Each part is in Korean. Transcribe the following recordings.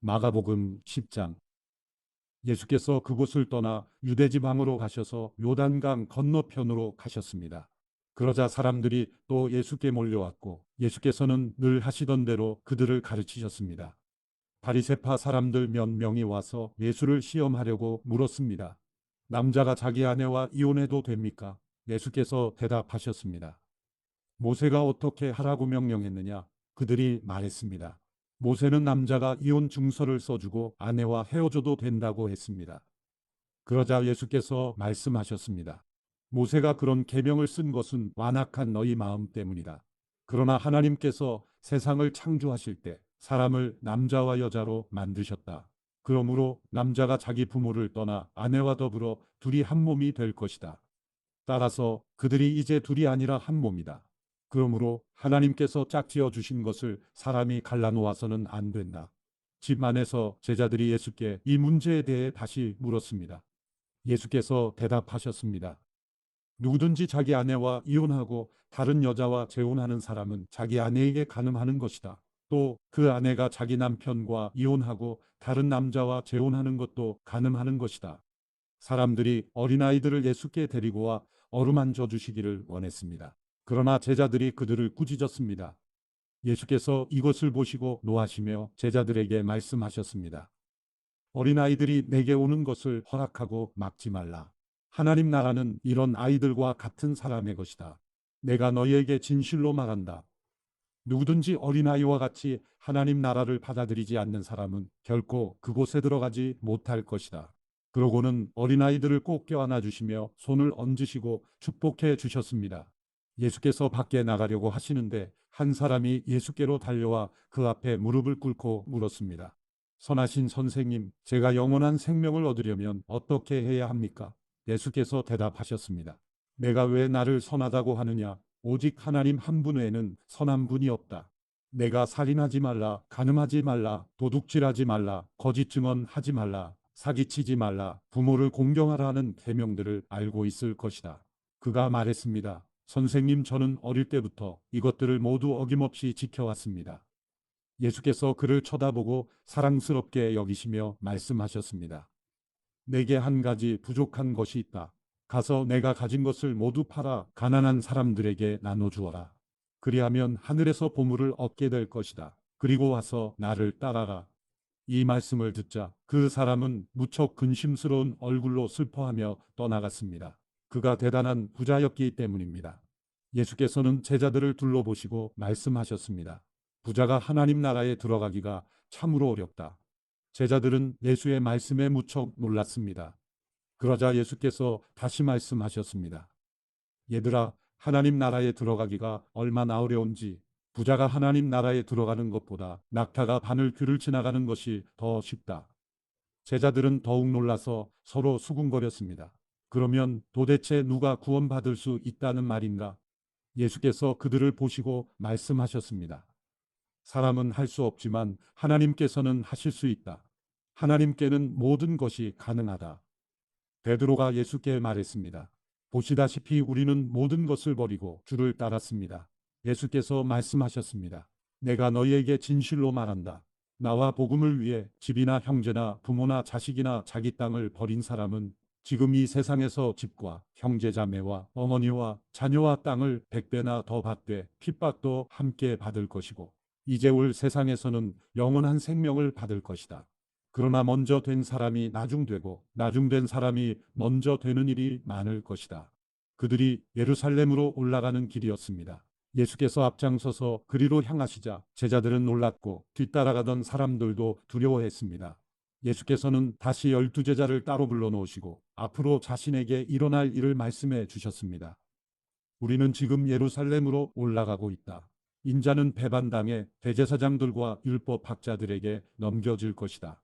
마가복음 10장. 예수께서 그곳을 떠나 유대 지방으로 가셔서 요단강 건너편으로 가셨습니다. 그러자 사람들이 또 예수께 몰려왔고 예수께서는 늘 하시던 대로 그들을 가르치셨습니다. 바리새파 사람들 몇 명이 와서 예수를 시험하려고 물었습니다. 남자가 자기 아내와 이혼해도 됩니까? 예수께서 대답하셨습니다. 모세가 어떻게 하라고 명령했느냐? 그들이 말했습니다. 모세는 남자가 이혼 증서를 써주고 아내와 헤어져도 된다고 했습니다. 그러자 예수께서 말씀하셨습니다. 모세가 그런 계명을 쓴 것은 완악한 너희 마음 때문이다. 그러나 하나님께서 세상을 창조하실 때 사람을 남자와 여자로 만드셨다. 그러므로 남자가 자기 부모를 떠나 아내와 더불어 둘이 한 몸이 될 것이다. 따라서 그들이 이제 둘이 아니라 한 몸이다. 그러므로 하나님께서 짝지어 주신 것을 사람이 갈라놓아서는 안 된다. 집 안에서 제자들이 예수께 이 문제에 대해 다시 물었습니다. 예수께서 대답하셨습니다. 누구든지 자기 아내와 이혼하고 다른 여자와 재혼하는 사람은 자기 아내에게 간음하는 것이다. 또 그 아내가 자기 남편과 이혼하고 다른 남자와 재혼하는 것도 간음하는 것이다. 사람들이 어린아이들을 예수께 데리고 와 어루만져 주시기를 원했습니다. 그러나 제자들이 그들을 꾸짖었습니다. 예수께서 이것을 보시고 노하시며 제자들에게 말씀하셨습니다. 어린아이들이 내게 오는 것을 허락하고 막지 말라. 하나님 나라는 이런 아이들과 같은 사람의 것이다. 내가 너희에게 진실로 말한다. 누구든지 어린아이와 같이 하나님 나라를 받아들이지 않는 사람은 결코 그곳에 들어가지 못할 것이다. 그러고는 어린아이들을 꼭 껴안아 주시며 손을 얹으시고 축복해 주셨습니다. 예수께서 밖에 나가려고 하시는데 한 사람이 예수께로 달려와 그 앞에 무릎을 꿇고 물었습니다. 선하신 선생님, 제가 영원한 생명을 얻으려면 어떻게 해야 합니까? 예수께서 대답하셨습니다. 내가 왜 나를 선하다고 하느냐? 오직 하나님 한 분 외에는 선한 분이 없다. 내가 살인하지 말라, 간음하지 말라, 도둑질하지 말라, 거짓 증언하지 말라, 사기치지 말라, 부모를 공경하라 하는 계명들을 알고 있을 것이다. 그가 말했습니다. 선생님, 저는 어릴 때부터 이것들을 모두 어김없이 지켜왔습니다. 예수께서 그를 쳐다보고 사랑스럽게 여기시며 말씀하셨습니다. 내게 한 가지 부족한 것이 있다. 가서 내가 가진 것을 모두 팔아 가난한 사람들에게 나눠주어라. 그리하면 하늘에서 보물을 얻게 될 것이다. 그리고 와서 나를 따라라. 이 말씀을 듣자 그 사람은 무척 근심스러운 얼굴로 슬퍼하며 떠나갔습니다. 그가 대단한 부자였기 때문입니다. 예수께서는 제자들을 둘러보시고 말씀하셨습니다. 부자가 하나님 나라에 들어가기가 참으로 어렵다. 제자들은 예수의 말씀에 무척 놀랐습니다. 그러자 예수께서 다시 말씀하셨습니다. 얘들아, 하나님 나라에 들어가기가 얼마나 어려운지 부자가 하나님 나라에 들어가는 것보다 낙타가 바늘귀를 지나가는 것이 더 쉽다. 제자들은 더욱 놀라서 서로 수군거렸습니다. 그러면 도대체 누가 구원받을 수 있다는 말인가? 예수께서 그들을 보시고 말씀하셨습니다. 사람은 할 수 없지만 하나님께서는 하실 수 있다. 하나님께는 모든 것이 가능하다. 베드로가 예수께 말했습니다. 보시다시피 우리는 모든 것을 버리고 주를 따랐습니다. 예수께서 말씀하셨습니다. 내가 너희에게 진실로 말한다. 나와 복음을 위해 집이나 형제나 부모나 자식이나 자기 땅을 버린 사람은 지금 이 세상에서 집과 형제자매와 어머니와 자녀와 땅을 100배나 더 받되 핍박도 함께 받을 것이고 이제 올 세상에서는 영원한 생명을 받을 것이다. 그러나 먼저 된 사람이 나중되고 나중된 사람이 먼저 되는 일이 많을 것이다. 그들이 예루살렘으로 올라가는 길이었습니다. 예수께서 앞장서서 그리로 향하시자 제자들은 놀랐고 뒤따라가던 사람들도 두려워했습니다. 예수께서는 다시 12제자를 따로 불러놓으시고 앞으로 자신에게 일어날 일을 말씀해 주셨습니다. 우리는 지금 예루살렘으로 올라가고 있다. 인자는 배반당해 대제사장들과 율법학자들에게 넘겨질 것이다.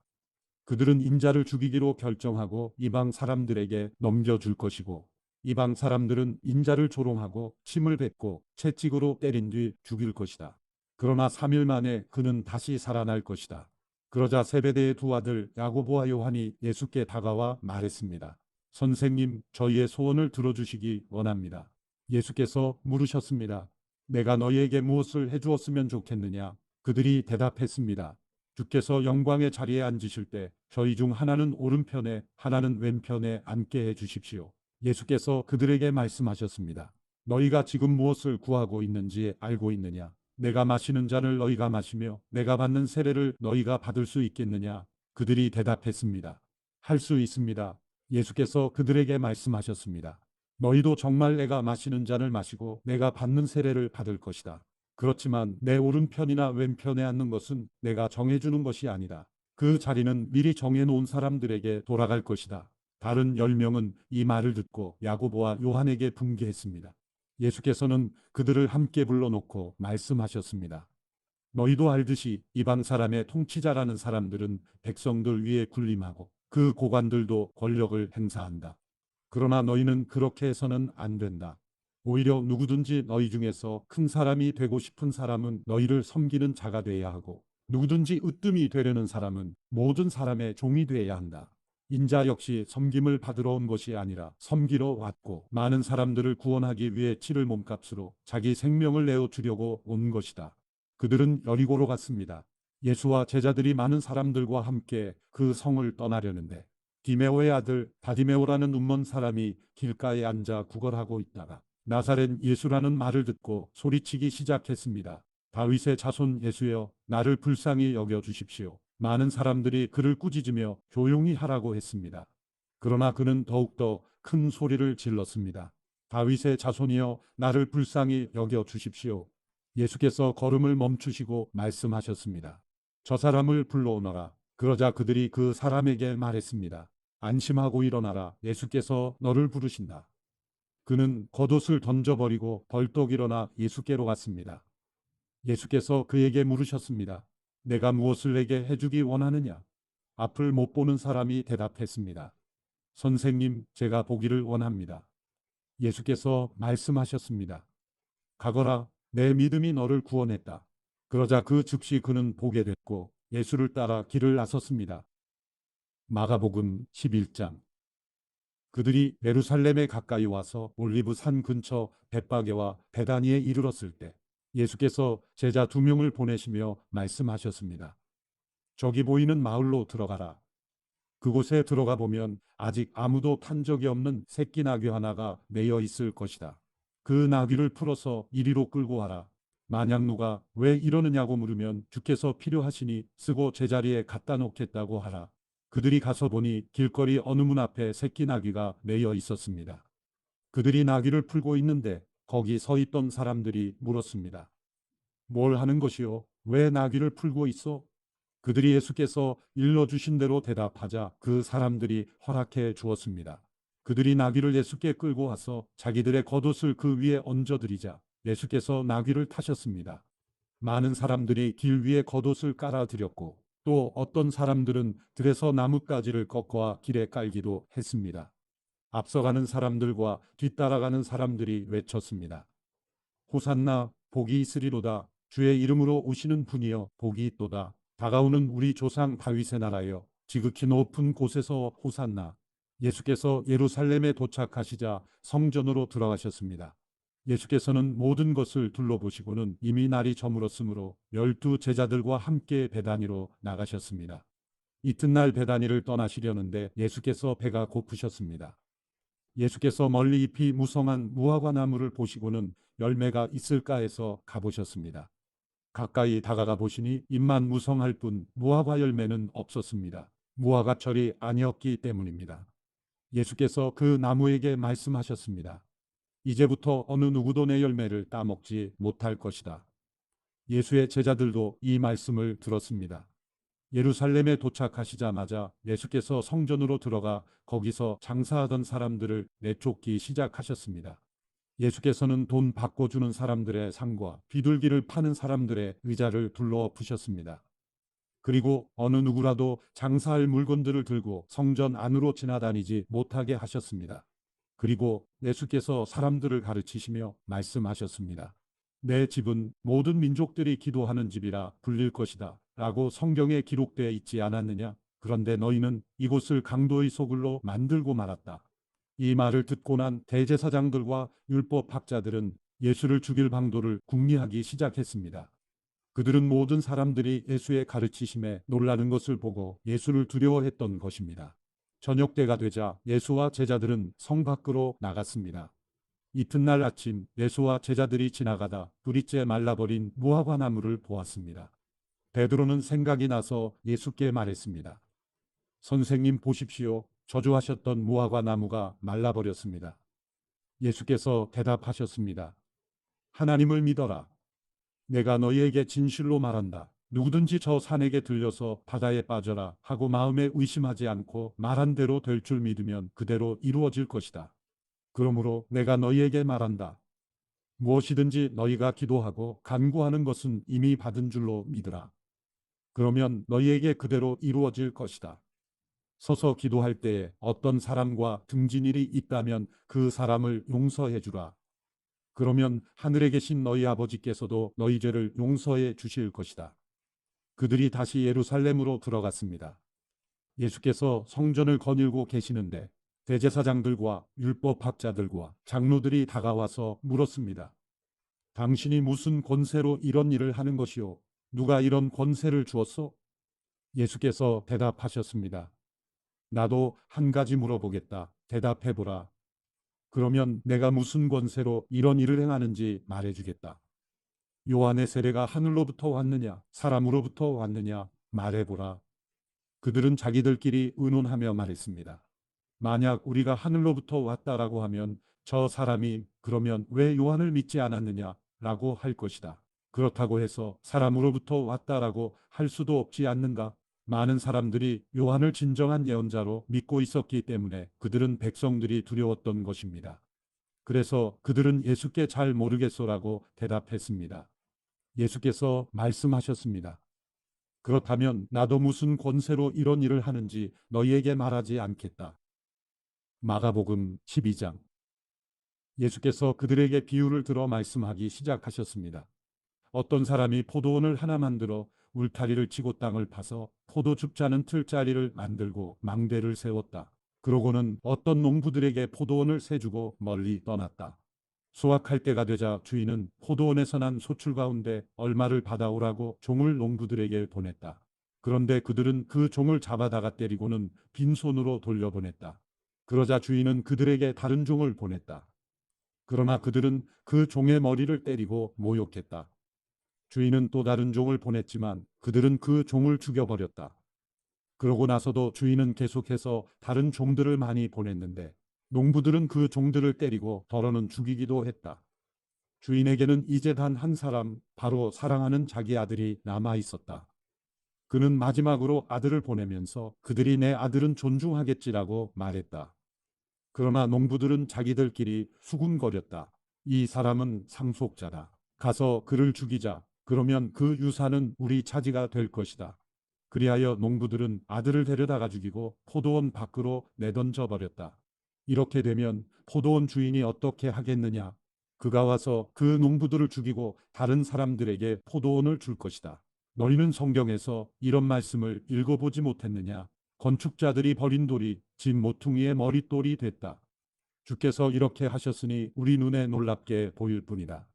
그들은 인자를 죽이기로 결정하고 이방 사람들에게 넘겨줄 것이고 이방 사람들은 인자를 조롱하고 침을 뱉고 채찍으로 때린 뒤 죽일 것이다. 그러나 3일 만에 그는 다시 살아날 것이다. 그러자 세베대의 두 아들 야고보와 요한이 예수께 다가와 말했습니다. 선생님, 저희의 소원을 들어주시기 원합니다. 예수께서 물으셨습니다. 내가 너희에게 무엇을 해주었으면 좋겠느냐? 그들이 대답했습니다. 주께서 영광의 자리에 앉으실 때 저희 중 하나는 오른편에 하나는 왼편에 앉게 해 주십시오. 예수께서 그들에게 말씀하셨습니다. 너희가 지금 무엇을 구하고 있는지 알고 있느냐? 내가 마시는 잔을 너희가 마시며 내가 받는 세례를 너희가 받을 수 있겠느냐? 그들이 대답했습니다. 할 수 있습니다. 예수께서 그들에게 말씀하셨습니다. 너희도 정말 내가 마시는 잔을 마시고 내가 받는 세례를 받을 것이다. 그렇지만 내 오른편이나 왼편에 앉는 것은 내가 정해주는 것이 아니다. 그 자리는 미리 정해놓은 사람들에게 돌아갈 것이다. 다른 10명은 이 말을 듣고 야고보와 요한에게 분개했습니다. 예수께서는 그들을 함께 불러놓고 말씀하셨습니다. 너희도 알듯이 이방 사람의 통치자라는 사람들은 백성들 위에 군림하고 그 고관들도 권력을 행사한다. 그러나 너희는 그렇게 해서는 안 된다. 오히려 누구든지 너희 중에서 큰 사람이 되고 싶은 사람은 너희를 섬기는 자가 되어야 하고 누구든지 으뜸이 되려는 사람은 모든 사람의 종이 되어야 한다. 인자 역시 섬김을 받으러 온 것이 아니라 섬기러 왔고 많은 사람들을 구원하기 위해 치를 몸값으로 자기 생명을 내어 주려고 온 것이다. 그들은 여리고로 갔습니다. 예수와 제자들이 많은 사람들과 함께 그 성을 떠나려는데 디메오의 아들 바디메오라는 눈먼 사람이 길가에 앉아 구걸하고 있다가 나사렛 예수라는 말을 듣고 소리치기 시작했습니다. 다윗의 자손 예수여, 나를 불쌍히 여겨 주십시오. 많은 사람들이 그를 꾸짖으며 조용히 하라고 했습니다. 그러나 그는 더욱더 큰 소리를 질렀습니다. 다윗의 자손이여, 나를 불쌍히 여겨 주십시오. 예수께서 걸음을 멈추시고 말씀하셨습니다. 저 사람을 불러오너라. 그러자 그들이 그 사람에게 말했습니다. 안심하고 일어나라. 예수께서 너를 부르신다. 그는 겉옷을 던져버리고 벌떡 일어나 예수께로 갔습니다. 예수께서 그에게 물으셨습니다. 내가 무엇을 내게 해주기 원하느냐? 앞을 못 보는 사람이 대답했습니다. 선생님, 제가 보기를 원합니다. 예수께서 말씀하셨습니다. 가거라, 내 믿음이 너를 구원했다. 그러자 그 즉시 그는 보게 됐고 예수를 따라 길을 나섰습니다. 마가복음 11장. 그들이 예루살렘에 가까이 와서 올리브 산 근처 벳바게와 베다니에 이르렀을 때 예수께서 제자 2명을 보내시며 말씀하셨습니다. 저기 보이는 마을로 들어가라. 그곳에 들어가 보면 아직 아무도 탄 적이 없는 새끼 나귀 하나가 매여 있을 것이다. 그 나귀를 풀어서 이리로 끌고 와라. 만약 누가 왜 이러느냐고 물으면 주께서 필요하시니 쓰고 제자리에 갖다 놓겠다고 하라. 그들이 가서 보니 길거리 어느 문 앞에 새끼 나귀가 매여 있었습니다. 그들이 나귀를 풀고 있는데 거기 서 있던 사람들이 물었습니다. 뭘 하는 것이요? 왜 나귀를 풀고 있어? 그들이 예수께서 일러주신 대로 대답하자 그 사람들이 허락해 주었습니다. 그들이 나귀를 예수께 끌고 와서 자기들의 겉옷을 그 위에 얹어드리자 예수께서 나귀를 타셨습니다. 많은 사람들이 길 위에 겉옷을 깔아드렸고 또 어떤 사람들은 들에서 나뭇가지를 꺾어 길에 깔기도 했습니다. 앞서가는 사람들과 뒤따라가는 사람들이 외쳤습니다. 호산나, 복이 있으리로다. 주의 이름으로 오시는 분이여 복이 있도다. 다가오는 우리 조상 다윗의 나라여 지극히 높은 곳에서 호산나. 예수께서 예루살렘에 도착하시자 성전으로 들어가셨습니다. 예수께서는 모든 것을 둘러보시고는 이미 날이 저물었으므로 12 제자들과 함께 베다니로 나가셨습니다. 이튿날 베다니를 떠나시려는데 예수께서 배가 고프셨습니다. 예수께서 멀리 잎이 무성한 무화과 나무를 보시고는 열매가 있을까 해서 가보셨습니다. 가까이 다가가 보시니 잎만 무성할 뿐 무화과 열매는 없었습니다. 무화과철이 아니었기 때문입니다. 예수께서 그 나무에게 말씀하셨습니다. 이제부터 어느 누구도 내 열매를 따먹지 못할 것이다. 예수의 제자들도 이 말씀을 들었습니다. 예루살렘에 도착하시자마자 예수께서 성전으로 들어가 거기서 장사하던 사람들을 내쫓기 시작하셨습니다. 예수께서는 돈 바꿔주는 사람들의 상과 비둘기를 파는 사람들의 의자를 둘러엎으셨습니다. 그리고 어느 누구라도 장사할 물건들을 들고 성전 안으로 지나다니지 못하게 하셨습니다. 그리고 예수께서 사람들을 가르치시며 말씀하셨습니다. 내 집은 모든 민족들이 기도하는 집이라 불릴 것이다. 라고 성경에 기록되어 있지 않았느냐? 그런데 너희는 이곳을 강도의 소굴로 만들고 말았다. 이 말을 듣고 난 대제사장들과 율법학자들은 예수를 죽일 방도를 궁리하기 시작했습니다. 그들은 모든 사람들이 예수의 가르치심에 놀라는 것을 보고 예수를 두려워했던 것입니다. 저녁 때가 되자 예수와 제자들은 성 밖으로 나갔습니다. 이튿날 아침 예수와 제자들이 지나가다 뿌리째 말라버린 무화과 나무를 보았습니다. 베드로는 생각이 나서 예수께 말했습니다. 선생님 보십시오. 저주하셨던 무화과 나무가 말라버렸습니다. 예수께서 대답하셨습니다. 하나님을 믿어라. 내가 너희에게 진실로 말한다. 누구든지 저 산에게 들려서 바다에 빠져라 하고 마음에 의심하지 않고 말한 대로 될 줄 믿으면 그대로 이루어질 것이다. 그러므로 내가 너희에게 말한다. 무엇이든지 너희가 기도하고 간구하는 것은 이미 받은 줄로 믿으라. 그러면 너희에게 그대로 이루어질 것이다. 서서 기도할 때에 어떤 사람과 등진 일이 있다면 그 사람을 용서해 주라. 그러면 하늘에 계신 너희 아버지께서도 너희 죄를 용서해 주실 것이다. 그들이 다시 예루살렘으로 들어갔습니다. 예수께서 성전을 거닐고 계시는데 대제사장들과 율법학자들과 장로들이 다가와서 물었습니다. 당신이 무슨 권세로 이런 일을 하는 것이요? 누가 이런 권세를 주었소? 예수께서 대답하셨습니다. 나도 한 가지 물어보겠다. 대답해보라. 그러면 내가 무슨 권세로 이런 일을 행하는지 말해주겠다. 요한의 세례가 하늘로부터 왔느냐, 사람으로부터 왔느냐, 말해보라. 그들은 자기들끼리 의논하며 말했습니다. 만약 우리가 하늘로부터 왔다라고 하면 저 사람이 그러면 왜 요한을 믿지 않았느냐 라고 할 것이다. 그렇다고 해서 사람으로부터 왔다라고 할 수도 없지 않는가? 많은 사람들이 요한을 진정한 예언자로 믿고 있었기 때문에 그들은 백성들이 두려웠던 것입니다. 그래서 그들은 예수께 잘 모르겠소라고 대답했습니다. 예수께서 말씀하셨습니다. 그렇다면 나도 무슨 권세로 이런 일을 하는지 너희에게 말하지 않겠다. 마가복음 12장. 예수께서 그들에게 비유를 들어 말씀하기 시작하셨습니다. 어떤 사람이 포도원을 하나 만들어 울타리를 치고 땅을 파서 포도즙 짜는 틀자리를 만들고 망대를 세웠다. 그러고는 어떤 농부들에게 포도원을 세주고 멀리 떠났다. 수확할 때가 되자 주인은 포도원에서 난 소출 가운데 얼마를 받아오라고 종을 농부들에게 보냈다. 그런데 그들은 그 종을 잡아다가 때리고는 빈손으로 돌려보냈다. 그러자 주인은 그들에게 다른 종을 보냈다. 그러나 그들은 그 종의 머리를 때리고 모욕했다. 주인은 또 다른 종을 보냈지만 그들은 그 종을 죽여버렸다. 그러고 나서도 주인은 계속해서 다른 종들을 많이 보냈는데 농부들은 그 종들을 때리고 더러는 죽이기도 했다. 주인에게는 이제 단 한 사람, 바로 사랑하는 자기 아들이 남아 있었다. 그는 마지막으로 아들을 보내면서 그들이 내 아들은 존중하겠지라고 말했다. 그러나 농부들은 자기들끼리 수군거렸다. 이 사람은 상속자다. 가서 그를 죽이자. 그러면 그 유산은 우리 차지가 될 것이다. 그리하여 농부들은 아들을 데려다가 죽이고 포도원 밖으로 내던져 버렸다. 이렇게 되면 포도원 주인이 어떻게 하겠느냐? 그가 와서 그 농부들을 죽이고 다른 사람들에게 포도원을 줄 것이다. 너희는 성경에서 이런 말씀을 읽어보지 못했느냐? 건축자들이 버린 돌이 집 모퉁이의 머릿돌이 됐다. 주께서 이렇게 하셨으니 우리 눈에 놀랍게 보일 뿐이다.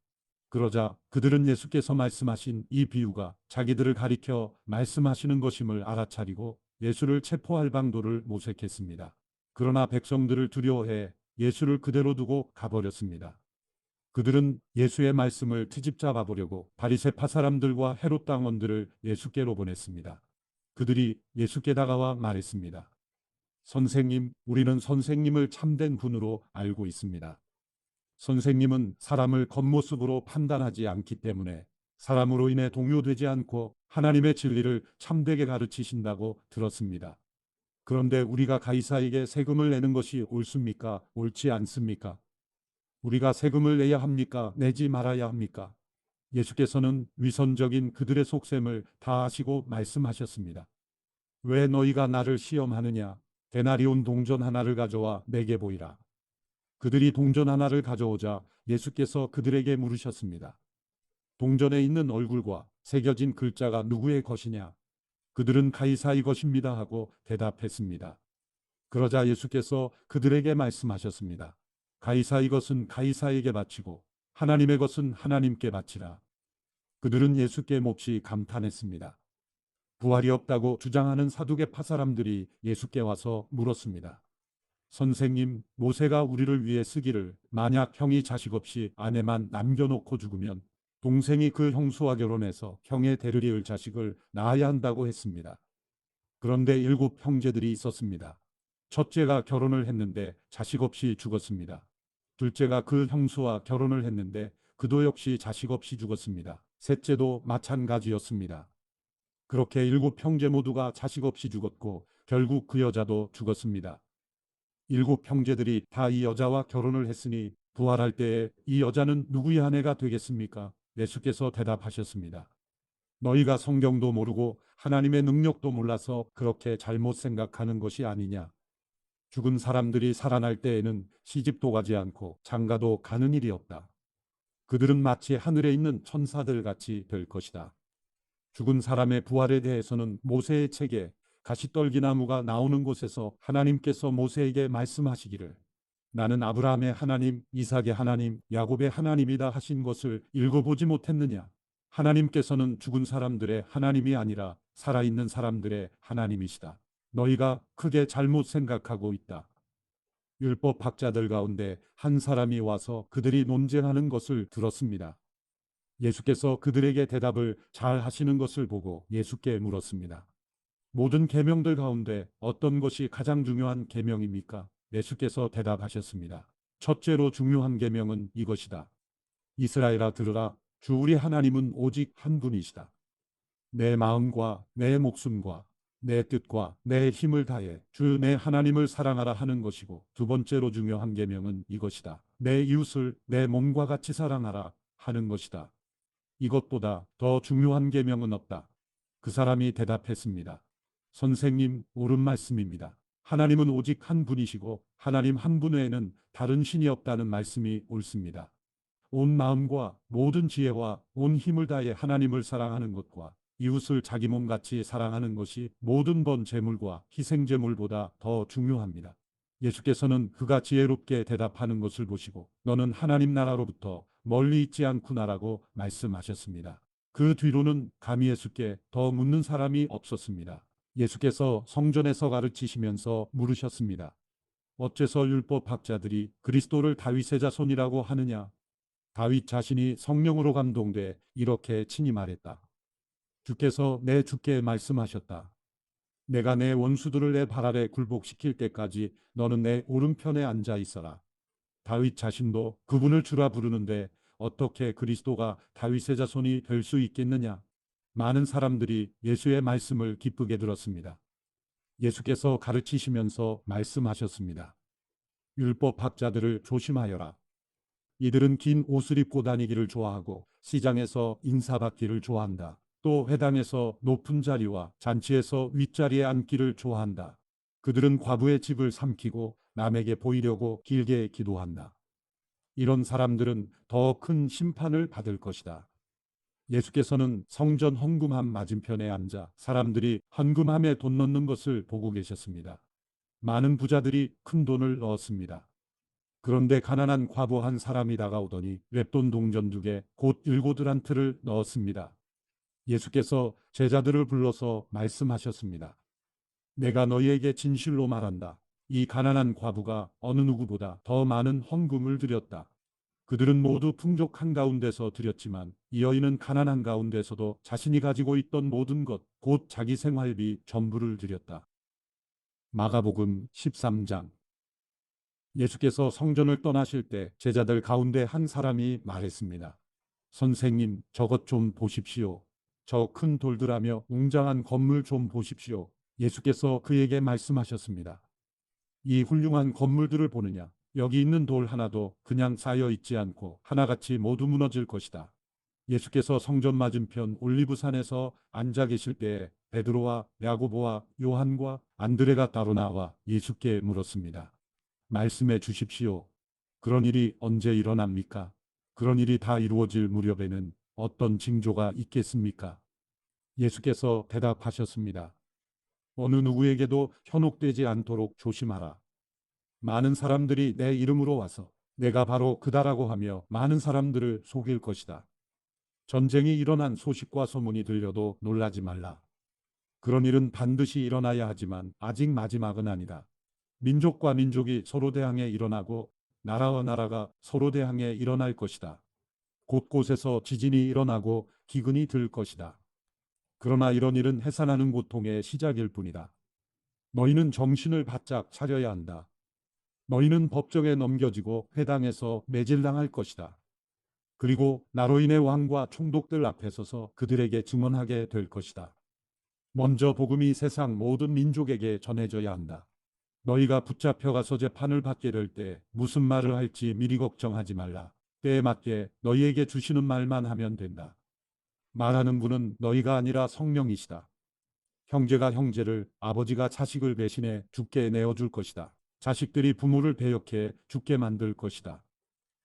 그러자 그들은 예수께서 말씀하신 이 비유가 자기들을 가리켜 말씀하시는 것임을 알아차리고 예수를 체포할 방도를 모색했습니다. 그러나 백성들을 두려워해 예수를 그대로 두고 가버렸습니다. 그들은 예수의 말씀을 트집 잡아보려고 바리새파 사람들과 헤롯 당원들을 예수께로 보냈습니다. 그들이 예수께 다가와 말했습니다. 선생님, 우리는 선생님을 참된 분으로 알고 있습니다. 선생님은 사람을 겉모습으로 판단하지 않기 때문에 사람으로 인해 동요되지 않고 하나님의 진리를 참되게 가르치신다고 들었습니다. 그런데 우리가 가이사에게 세금을 내는 것이 옳습니까? 옳지 않습니까? 우리가 세금을 내야 합니까? 내지 말아야 합니까? 예수께서는 위선적인 그들의 속셈을 다 아시고 말씀하셨습니다. 왜 너희가 나를 시험하느냐? 데나리온 동전 하나를 가져와 내게 보이라. 그들이 동전 하나를 가져오자 예수께서 그들에게 물으셨습니다. 동전에 있는 얼굴과 새겨진 글자가 누구의 것이냐? 그들은 가이사의 것입니다 하고 대답했습니다. 그러자 예수께서 그들에게 말씀하셨습니다. 가이사의 것은 가이사에게 바치고 하나님의 것은 하나님께 바치라. 그들은 예수께 몹시 감탄했습니다. 부활이 없다고 주장하는 사두개파 사람들이 예수께 와서 물었습니다. 선생님, 모세가 우리를 위해 쓰기를 만약 형이 자식 없이 아내만 남겨놓고 죽으면 동생이 그 형수와 결혼해서 형의 대를 이을 자식을 낳아야 한다고 했습니다. 그런데 7형제들이 있었습니다. 첫째가 결혼을 했는데 자식 없이 죽었습니다. 둘째가 그 형수와 결혼을 했는데 그도 역시 자식 없이 죽었습니다. 셋째도 마찬가지였습니다. 그렇게 7형제 모두가 자식 없이 죽었고 결국 그 여자도 죽었습니다. 7형제들이 다 이 여자와 결혼을 했으니 부활할 때에 이 여자는 누구의 아내가 되겠습니까? 예수께서 대답하셨습니다. 너희가 성경도 모르고 하나님의 능력도 몰라서 그렇게 잘못 생각하는 것이 아니냐. 죽은 사람들이 살아날 때에는 시집도 가지 않고 장가도 가는 일이 없다. 그들은 마치 하늘에 있는 천사들 같이 될 것이다. 죽은 사람의 부활에 대해서는 모세의 책에 가시떨기나무가 나오는 곳에서 하나님께서 모세에게 말씀하시기를 나는 아브라함의 하나님, 이삭의 하나님, 야곱의 하나님이다 하신 것을 읽어보지 못했느냐. 하나님께서는 죽은 사람들의 하나님이 아니라 살아있는 사람들의 하나님이시다. 너희가 크게 잘못 생각하고 있다. 율법학자들 가운데 한 사람이 와서 그들이 논쟁하는 것을 들었습니다. 예수께서 그들에게 대답을 잘 하시는 것을 보고 예수께 물었습니다. 모든 계명들 가운데 어떤 것이 가장 중요한 계명입니까? 예수께서 대답하셨습니다. 첫째로 중요한 계명은 이것이다. 이스라엘아 들으라. 주 우리 하나님은 오직 한 분이시다. 내 마음과 내 목숨과 내 뜻과 내 힘을 다해 주 내 하나님을 사랑하라 하는 것이고 두 번째로 중요한 계명은 이것이다. 내 이웃을 내 몸과 같이 사랑하라 하는 것이다. 이것보다 더 중요한 계명은 없다. 그 사람이 대답했습니다. 선생님, 옳은 말씀입니다. 하나님은 오직 한 분이시고 하나님 한 분 외에는 다른 신이 없다는 말씀이 옳습니다. 온 마음과 모든 지혜와 온 힘을 다해 하나님을 사랑하는 것과 이웃을 자기 몸같이 사랑하는 것이 모든 번 제물과 희생 제물보다 더 중요합니다. 예수께서는 그가 지혜롭게 대답하는 것을 보시고 너는 하나님 나라로부터 멀리 있지 않구나라고 말씀하셨습니다. 그 뒤로는 감히 예수께 더 묻는 사람이 없었습니다. 예수께서 성전에서 가르치시면서 물으셨습니다. 어째서 율법학자들이 그리스도를 다윗의 자손이라고 하느냐? 다윗 자신이 성령으로 감동돼 이렇게 친히 말했다. 주께서 내 주께 말씀하셨다. 내가 내 원수들을 내 발 아래 굴복시킬 때까지 너는 내 오른편에 앉아 있어라. 다윗 자신도 그분을 주라 부르는데 어떻게 그리스도가 다윗의 자손이 될 수 있겠느냐? 많은 사람들이 예수의 말씀을 기쁘게 들었습니다. 예수께서 가르치시면서 말씀하셨습니다. 율법학자들을 조심하여라. 이들은 긴 옷을 입고 다니기를 좋아하고 시장에서 인사받기를 좋아한다. 또 회당에서 높은 자리와 잔치에서 윗자리에 앉기를 좋아한다. 그들은 과부의 집을 삼키고 남에게 보이려고 길게 기도한다. 이런 사람들은 더 큰 심판을 받을 것이다. 예수께서는 성전 헌금함 맞은편에 앉아 사람들이 헌금함에 돈 넣는 것을 보고 계셨습니다. 많은 부자들이 큰 돈을 넣었습니다. 그런데 가난한 과부 한 사람이 다가오더니 웹돈 동전 2개, 곧 7달란트를 넣었습니다. 예수께서 제자들을 불러서 말씀하셨습니다. 내가 너희에게 진실로 말한다. 이 가난한 과부가 어느 누구보다 더 많은 헌금을 드렸다. 그들은 모두 풍족한 가운데서 드렸지만 이 여인은 가난한 가운데서도 자신이 가지고 있던 모든 것, 곧 자기 생활비 전부를 드렸다. 마가복음 13장. 예수께서 성전을 떠나실 때 제자들 가운데 한 사람이 말했습니다. 선생님, 저것 좀 보십시오. 저 큰 돌들하며 웅장한 건물 좀 보십시오. 예수께서 그에게 말씀하셨습니다. 이 훌륭한 건물들을 보느냐? 여기 있는 돌 하나도 그냥 쌓여 있지 않고 하나같이 모두 무너질 것이다. 예수께서 성전 맞은편 올리브산에서 앉아 계실 때에 베드로와 야고보와 요한과 안드레가 따로 나와 예수께 물었습니다. 말씀해 주십시오. 그런 일이 언제 일어납니까? 그런 일이 다 이루어질 무렵에는 어떤 징조가 있겠습니까? 예수께서 대답하셨습니다. 어느 누구에게도 현혹되지 않도록 조심하라. 많은 사람들이 내 이름으로 와서 내가 바로 그다라고 하며 많은 사람들을 속일 것이다. 전쟁이 일어난 소식과 소문이 들려도 놀라지 말라. 그런 일은 반드시 일어나야 하지만 아직 마지막은 아니다. 민족과 민족이 서로 대항해 일어나고 나라와 나라가 서로 대항해 일어날 것이다. 곳곳에서 지진이 일어나고 기근이 들 것이다. 그러나 이런 일은 해산하는 고통의 시작일 뿐이다. 너희는 정신을 바짝 차려야 한다. 너희는 법정에 넘겨지고 회당에서 매질당할 것이다. 그리고 나로 인해 왕과 총독들 앞에 서서 그들에게 증언하게 될 것이다. 먼저 복음이 세상 모든 민족에게 전해져야 한다. 너희가 붙잡혀가서 재판을 받게 될 때 무슨 말을 할지 미리 걱정하지 말라. 때에 맞게 너희에게 주시는 말만 하면 된다. 말하는 분은 너희가 아니라 성령이시다. 형제가 형제를, 아버지가 자식을 배신해 죽게 내어줄 것이다. 자식들이 부모를 배역해 죽게 만들 것이다.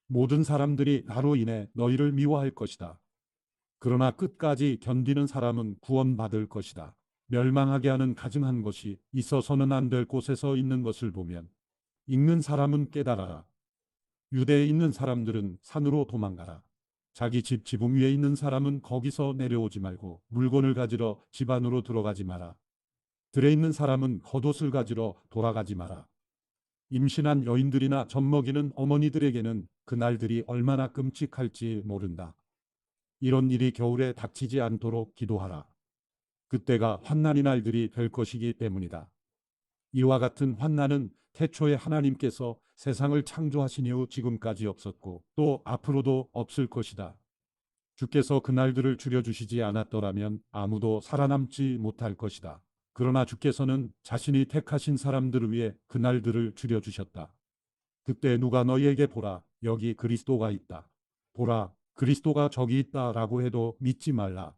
모든 사람들이 나로 인해 너희를 미워할 것이다. 그러나 끝까지 견디는 사람은 구원받을 것이다. 멸망하게 하는 가증한 것이 있어서는 안 될 곳에서 있는 것을 보면 읽는 사람은 깨달아라. 유대에 있는 사람들은 산으로 도망가라. 자기 집 지붕 위에 있는 사람은 거기서 내려오지 말고 물건을 가지러 집 안으로 들어가지 마라. 들에 있는 사람은 겉옷을 가지러 돌아가지 마라. 임신한 여인들이나 젖먹이는 어머니들에게는 그날들이 얼마나 끔찍할지 모른다. 이런 일이 겨울에 닥치지 않도록 기도하라. 그때가 환난의 날들이 될 것이기 때문이다. 이와 같은 환난은 태초에 하나님께서 세상을 창조하신 이후 지금까지 없었고 또 앞으로도 없을 것이다. 주께서 그날들을 줄여주시지 않았더라면 아무도 살아남지 못할 것이다. 그러나 주께서는 자신이 택하신 사람들을 위해 그날들을 줄여주셨다. 그때 누가 너희에게 보라, 여기 그리스도가 있다. 보라, 그리스도가 저기 있다라고 해도 믿지 말라.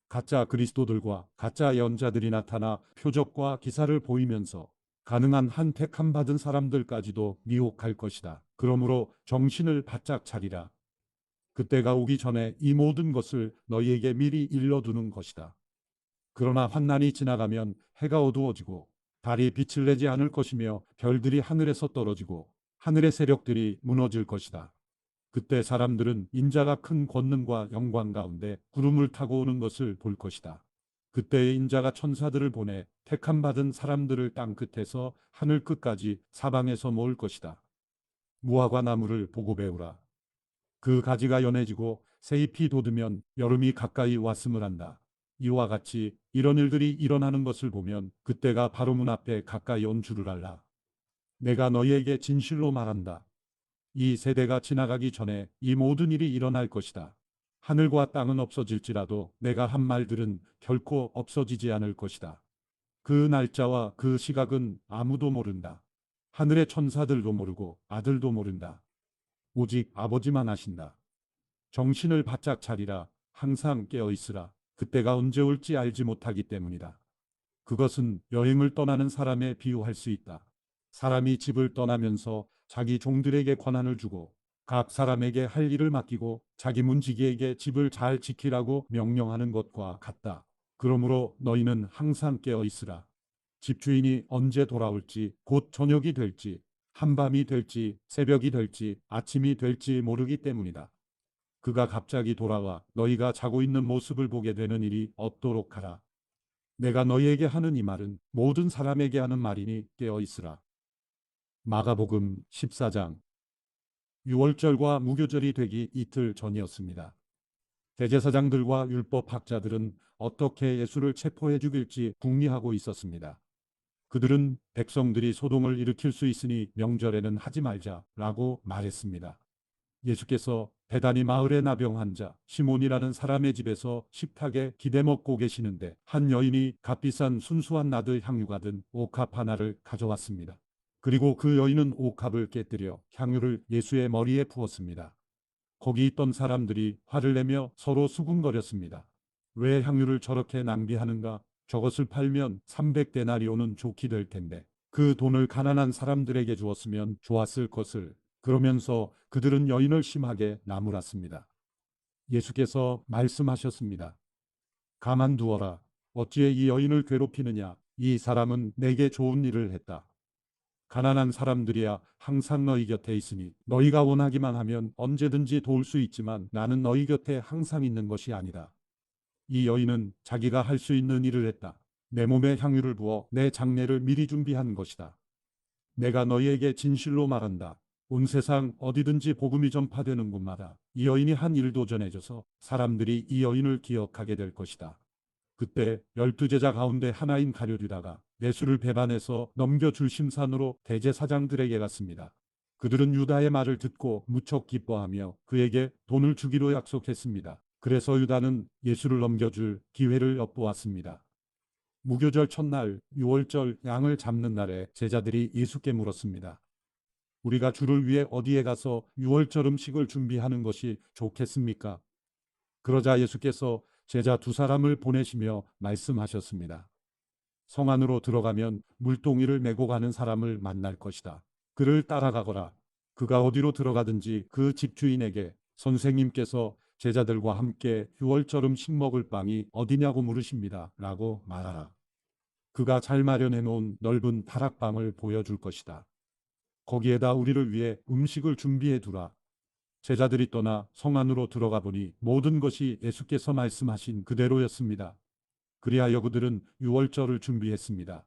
가짜 그리스도들과 가짜 예언자들이 나타나 표적과 기사를 보이면서 가능한 한 택함 받은 사람들까지도 미혹할 것이다. 그러므로 정신을 바짝 차리라. 그때가 오기 전에 이 모든 것을 너희에게 미리 일러두는 것이다. 그러나 환난이 지나가면 해가 어두워지고 달이 빛을 내지 않을 것이며 별들이 하늘에서 떨어지고 하늘의 세력들이 무너질 것이다. 그때 사람들은 인자가 큰 권능과 영광 가운데 구름을 타고 오는 것을 볼 것이다. 그때의 인자가 천사들을 보내 택함 받은 사람들을 땅 끝에서 하늘 끝까지 사방에서 모을 것이다. 무화과 나무를 보고 배우라. 그 가지가 연해지고 새잎이 돋으면 여름이 가까이 왔음을 안다. 이와 같이 이런 일들이 일어나는 것을 보면 그때가 바로 문 앞에 가까이 온 줄을 알라. 내가 너희에게 진실로 말한다. 이 세대가 지나가기 전에 이 모든 일이 일어날 것이다. 하늘과 땅은 없어질지라도 내가 한 말들은 결코 없어지지 않을 것이다. 그 날짜와 그 시각은 아무도 모른다. 하늘의 천사들도 모르고 아들도 모른다. 오직 아버지만 아신다. 정신을 바짝 차리라. 항상 깨어 있으라. 그때가 언제 올지 알지 못하기 때문이다. 그것은 여행을 떠나는 사람에 비유할 수 있다. 사람이 집을 떠나면서 자기 종들에게 권한을 주고 각 사람에게 할 일을 맡기고 자기 문지기에게 집을 잘 지키라고 명령하는 것과 같다. 그러므로 너희는 항상 깨어 있으라. 집주인이 언제 돌아올지, 곧 저녁이 될지, 한밤이 될지, 새벽이 될지, 아침이 될지 모르기 때문이다. 그가 갑자기 돌아와 너희가 자고 있는 모습을 보게 되는 일이 없도록 하라. 내가 너희에게 하는 이 말은 모든 사람에게 하는 말이니 깨어 있으라. 마가복음 14장. 유월절과 무교절이 되기 이틀 전이었습니다. 대제사장들과 율법학자들은 어떻게 예수를 체포해 죽일지 궁리하고 있었습니다. 그들은 백성들이 소동을 일으킬 수 있으니 명절에는 하지 말자라고 말했습니다. 예수께서 베다니 마을의 나병 환자 시몬이라는 사람의 집에서 식탁에 기대 먹고 계시는데 한 여인이 값비싼 순수한 나드 향유가 든 옥합 하나를 가져왔습니다. 그리고 그 여인은 옥합을 깨뜨려 향유를 예수의 머리에 부었습니다. 거기 있던 사람들이 화를 내며 서로 수군거렸습니다. 왜 향유를 저렇게 낭비하는가? 저것을 팔면 300데나리온은 좋게 될 텐데 그 돈을 가난한 사람들에게 주었으면 좋았을 것을. 그러면서 그들은 여인을 심하게 나무랐습니다. 예수께서 말씀하셨습니다. 가만두어라. 어찌해 이 여인을 괴롭히느냐? 이 사람은 내게 좋은 일을 했다. 가난한 사람들이야 항상 너희 곁에 있으니 너희가 원하기만 하면 언제든지 도울 수 있지만 나는 너희 곁에 항상 있는 것이 아니다. 이 여인은 자기가 할 수 있는 일을 했다. 내 몸에 향유를 부어 내 장례를 미리 준비한 것이다. 내가 너희에게 진실로 말한다. 온 세상 어디든지 복음이 전파되는 곳마다 이 여인이 한 일도 전해져서 사람들이 이 여인을 기억하게 될 것이다. 그때 12제자 가운데 하나인 가룟유다가 예수를 배반해서 넘겨줄 심산으로 대제사장들에게 갔습니다. 그들은 유다의 말을 듣고 무척 기뻐하며 그에게 돈을 주기로 약속했습니다. 그래서 유다는 예수를 넘겨줄 기회를 엿보았습니다. 무교절 첫날 유월절 양을 잡는 날에 제자들이 예수께 물었습니다. 우리가 주를 위해 어디에 가서 유월절 음식을 준비하는 것이 좋겠습니까? 그러자 예수께서 제자 두 사람을 보내시며 말씀하셨습니다. 성 안으로 들어가면 물동이를 메고 가는 사람을 만날 것이다. 그를 따라가거라. 그가 어디로 들어가든지 그 집주인에게 선생님께서 제자들과 함께 유월절 음식 먹을 빵이 어디냐고 물으십니다. 라고 말하라. 그가 잘 마련해 놓은 넓은 다락방을 보여줄 것이다. 거기에다 우리를 위해 음식을 준비해 두라. 제자들이 떠나 성 안으로 들어가 보니 모든 것이 예수께서 말씀하신 그대로였습니다. 그리하여 그들은 유월절을 준비했습니다.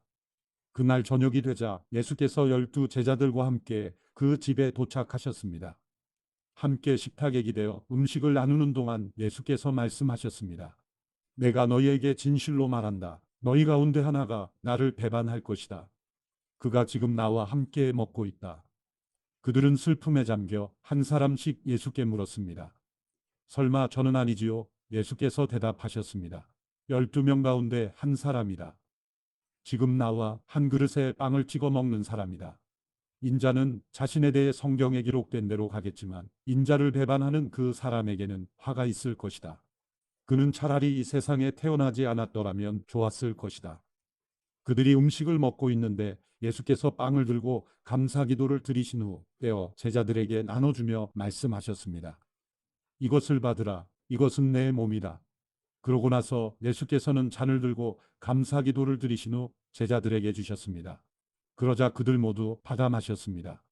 그날 저녁이 되자 예수께서 12제자들과 함께 그 집에 도착하셨습니다. 함께 식탁에 기대어 음식을 나누는 동안 예수께서 말씀하셨습니다. 내가 너희에게 진실로 말한다. 너희 가운데 하나가 나를 배반할 것이다. 그가 지금 나와 함께 먹고 있다. 그들은 슬픔에 잠겨 한 사람씩 예수께 물었습니다. 설마 저는 아니지요? 예수께서 대답하셨습니다. 12명 가운데 한 사람이다. 지금 나와 한 그릇에 빵을 찍어 먹는 사람이다. 인자는 자신에 대해 성경에 기록된 대로 가겠지만 인자를 배반하는 그 사람에게는 화가 있을 것이다. 그는 차라리 이 세상에 태어나지 않았더라면 좋았을 것이다. 그들이 음식을 먹고 있는데 예수께서 빵을 들고 감사 기도를 드리신 후 떼어 제자들에게 나눠주며 말씀하셨습니다. 이것을 받으라. 이것은 내 몸이다. 그러고 나서 예수께서는 잔을 들고 감사 기도를 드리신 후 제자들에게 주셨습니다. 그러자 그들 모두 받아 마셨습니다.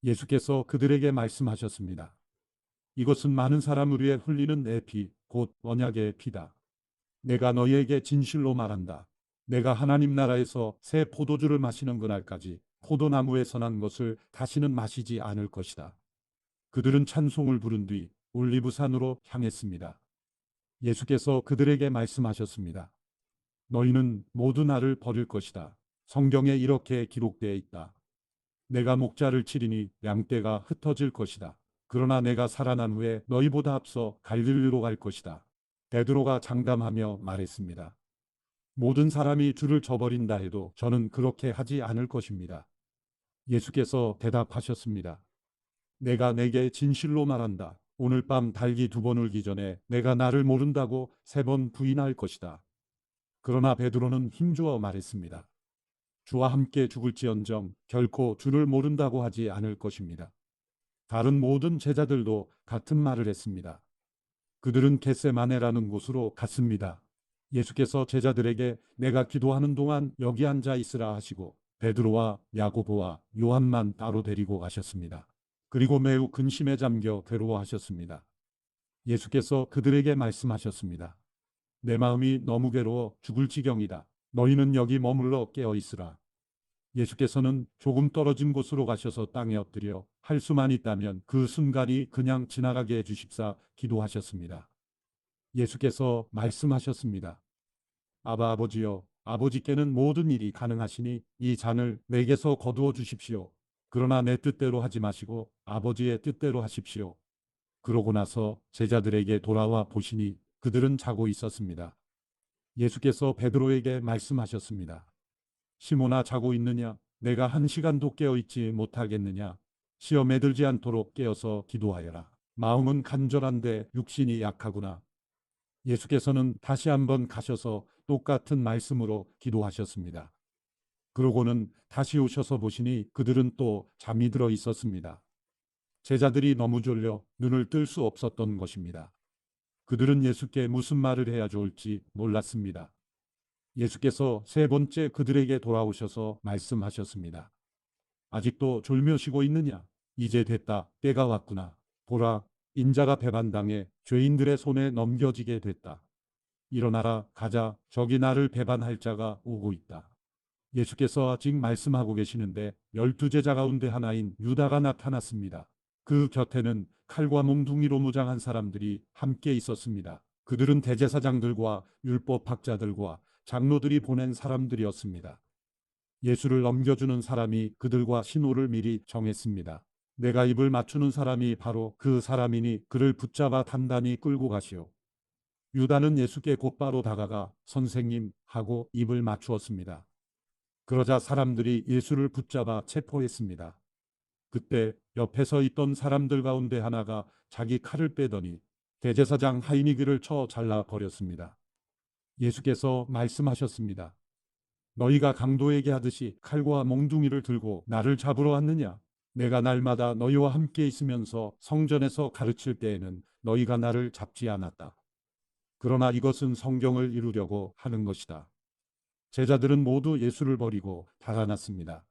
예수께서 그들에게 말씀하셨습니다. 이것은 많은 사람을 위해 흘리는 내 피, 곧 언약의 피다. 내가 너희에게 진실로 말한다. 내가 하나님 나라에서 새 포도주를 마시는 그날까지 포도나무에서 난 것을 다시는 마시지 않을 것이다. 그들은 찬송을 부른 뒤 올리브산으로 향했습니다. 예수께서 그들에게 말씀하셨습니다. 너희는 모두 나를 버릴 것이다. 성경에 이렇게 기록되어 있다. 내가 목자를 치리니 양떼가 흩어질 것이다. 그러나 내가 살아난 후에 너희보다 앞서 갈릴리로 갈 것이다. 베드로가 장담하며 말했습니다. 모든 사람이 주를 저버린다 해도 저는 그렇게 하지 않을 것입니다. 예수께서 대답하셨습니다. 내가 내게 진실로 말한다. 오늘 밤 달기 2번 울기 전에 내가 나를 모른다고 3번 부인할 것이다. 그러나 베드로는 힘주어 말했습니다. 주와 함께 죽을지언정 결코 주를 모른다고 하지 않을 것입니다. 다른 모든 제자들도 같은 말을 했습니다. 그들은 겟세마네라는 곳으로 갔습니다. 예수께서 제자들에게 내가 기도하는 동안 여기 앉아 있으라 하시고 베드로와 야고보와 요한만 따로 데리고 가셨습니다. 그리고 매우 근심에 잠겨 괴로워하셨습니다. 예수께서 그들에게 말씀하셨습니다. 내 마음이 너무 괴로워 죽을 지경이다. 너희는 여기 머물러 깨어 있으라. 예수께서는 조금 떨어진 곳으로 가셔서 땅에 엎드려 할 수만 있다면 그 순간이 그냥 지나가게 해주십사 기도하셨습니다. 예수께서 말씀하셨습니다. 아바 아버지여, 아버지께는 모든 일이 가능하시니 이 잔을 내게서 거두어 주십시오. 그러나 내 뜻대로 하지 마시고 아버지의 뜻대로 하십시오. 그러고 나서 제자들에게 돌아와 보시니 그들은 자고 있었습니다. 예수께서 베드로에게 말씀하셨습니다. 시몬아 자고 있느냐? 내가 1시간도 깨어 있지 못하겠느냐? 시험에 들지 않도록 깨어서 기도하여라. 마음은 간절한데 육신이 약하구나. 예수께서는 다시 한번 가셔서 똑같은 말씀으로 기도하셨습니다. 그러고는 다시 오셔서 보시니 그들은 또 잠이 들어 있었습니다. 제자들이 너무 졸려 눈을 뜰 수 없었던 것입니다. 그들은 예수께 무슨 말을 해야 좋을지 몰랐습니다. 예수께서 3번째 그들에게 돌아오셔서 말씀하셨습니다. 아직도 졸며 쉬고 있느냐? 이제 됐다. 때가 왔구나. 보라, 인자가 배반당해 죄인들의 손에 넘겨지게 됐다. 일어나라, 가자. 저기 나를 배반할 자가 오고 있다. 예수께서 아직 말씀하고 계시는데 12제자 가운데 하나인 유다가 나타났습니다. 그 곁에는 칼과 몽둥이로 무장한 사람들이 함께 있었습니다. 그들은 대제사장들과 율법학자들과 장로들이 보낸 사람들이었습니다. 예수를 넘겨주는 사람이 그들과 신호를 미리 정했습니다. 내가 입을 맞추는 사람이 바로 그 사람이니 그를 붙잡아 단단히 끌고 가시오. 유다는 예수께 곧바로 다가가 선생님 하고 입을 맞추었습니다. 그러자 사람들이 예수를 붙잡아 체포했습니다. 그때 옆에 서 있던 사람들 가운데 하나가 자기 칼을 빼더니 대제사장 하인이 그를 쳐 잘라 버렸습니다. 예수께서 말씀하셨습니다. 너희가 강도에게 하듯이 칼과 몽둥이를 들고 나를 잡으러 왔느냐? 내가 날마다 너희와 함께 있으면서 성전에서 가르칠 때에는 너희가 나를 잡지 않았다. 그러나 이것은 성경을 이루려고 하는 것이다. 제자들은 모두 예수를 버리고 달아났습니다.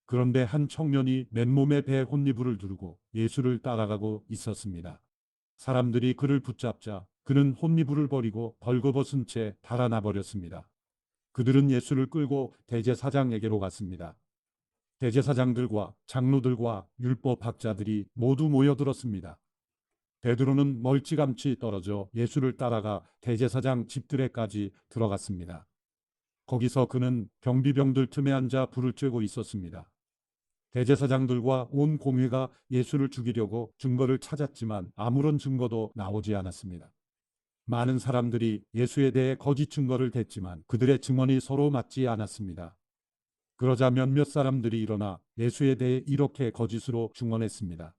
그런데 한 청년이 맨몸에 배 혼니부를 두르고 예수를 따라가고 있었습니다. 사람들이 그를 붙잡자 그는 혼니부를 버리고 벌거벗은 채 달아나 버렸습니다. 그들은 예수를 끌고 대제사장에게로 갔습니다. 대제사장들과 장로들과 율법학자들이 모두 모여들었습니다. 베드로는 멀찌감치 떨어져 예수를 따라가 대제사장 집들에까지 들어갔습니다. 거기서 그는 경비병들 틈에 앉아 불을 쬐고 있었습니다. 대제사장들과 온 공회가 예수를 죽이려고 증거를 찾았지만 아무런 증거도 나오지 않았습니다. 많은 사람들이 예수에 대해 거짓 증거를 댔지만 그들의 증언이 서로 맞지 않았습니다. 그러자 몇몇 사람들이 일어나 예수에 대해 이렇게 거짓으로 증언했습니다.